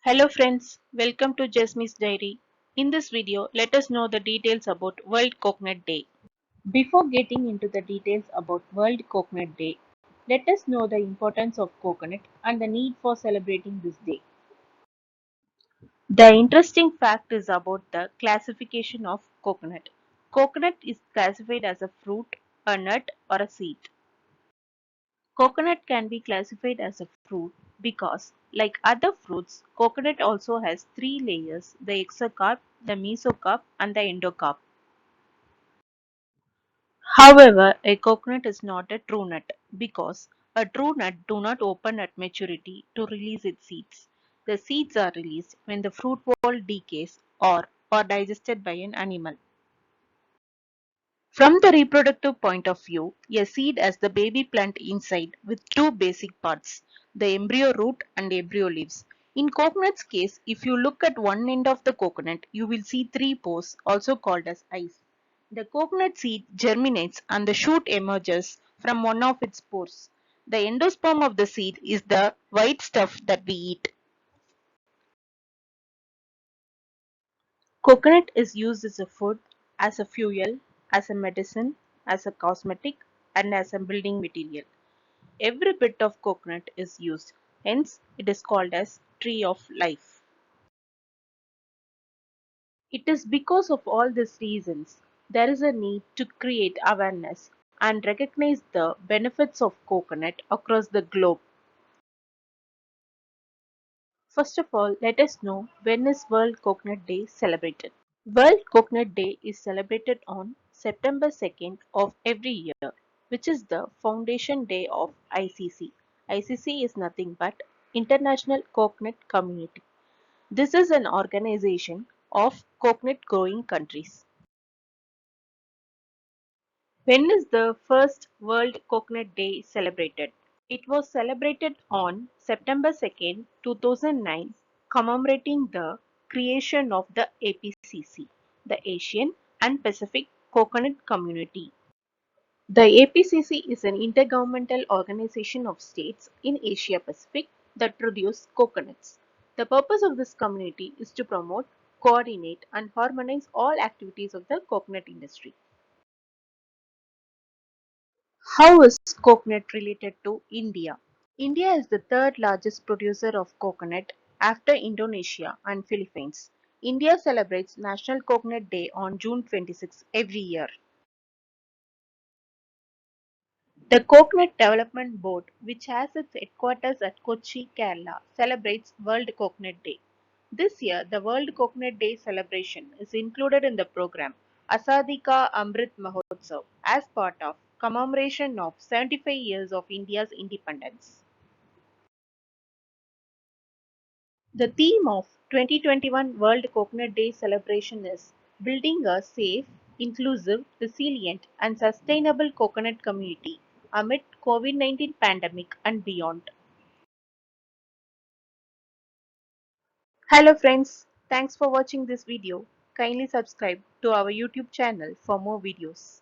Hello friends, welcome to Jasmine's Diary. In this video, let us know the details about World Coconut Day. Before getting into the details about World Coconut Day, let us know the importance of coconut and the need for celebrating this day. The interesting fact is about the classification of coconut. Coconut is classified as a fruit, a nut, or a seed. Coconut can be classified as a fruit because, like other fruits, coconut also has three layers: the exocarp, the mesocarp, and the endocarp. However, a coconut is not a true nut because a true nut do not open at maturity to release its seeds. The seeds are released when the fruit ball decays or are digested by an animal. From the reproductive point of view, a seed has the baby plant inside with two basic parts, the embryo root and embryo leaves. In coconut's case, if you look at one end of the coconut, you will see three pores, also called as eyes. The coconut seed germinates and the shoot emerges from one of its pores. The endosperm of the seed is the white stuff that we eat. Coconut is used as a food, as a fuel, as a medicine, as a cosmetic, and as a building material. Every bit of coconut is used, hence it is called as tree of life. It is because of all these reasons there is a need to create awareness and recognize the benefits of coconut across the globe. First of all, let us know when is World Coconut Day celebrated. World Coconut Day is celebrated on September 2nd of every year, which is the foundation day of ICC. ICC is nothing but International Coconut Community. This is an organization of coconut growing countries. When is the first World Coconut Day celebrated? It was celebrated on September 2nd, 2009, commemorating the creation of the APCC, the Asian and Pacific Coconut Community. The APCC is an intergovernmental organization of states in Asia Pacific that produce coconuts. The purpose of this community is to promote, coordinate, and harmonize all activities of the coconut industry. How is coconut related to India? India is the third largest producer of coconut after Indonesia and Philippines. India celebrates National Coconut Day on June 26 every year. The Coconut Development Board, which has its headquarters at Kochi, Kerala, celebrates World Coconut Day. This year, the World Coconut Day celebration is included in the program Azadi Ka Amrit Mahotsav as part of commemoration of 75 years of India's independence. The theme of 2021 World Coconut Day celebration is Building a Safe, Inclusive, Resilient and Sustainable Coconut Community amid COVID-19 pandemic and beyond. Hello friends, thanks for watching this video. Kindly subscribe to our YouTube channel for more videos.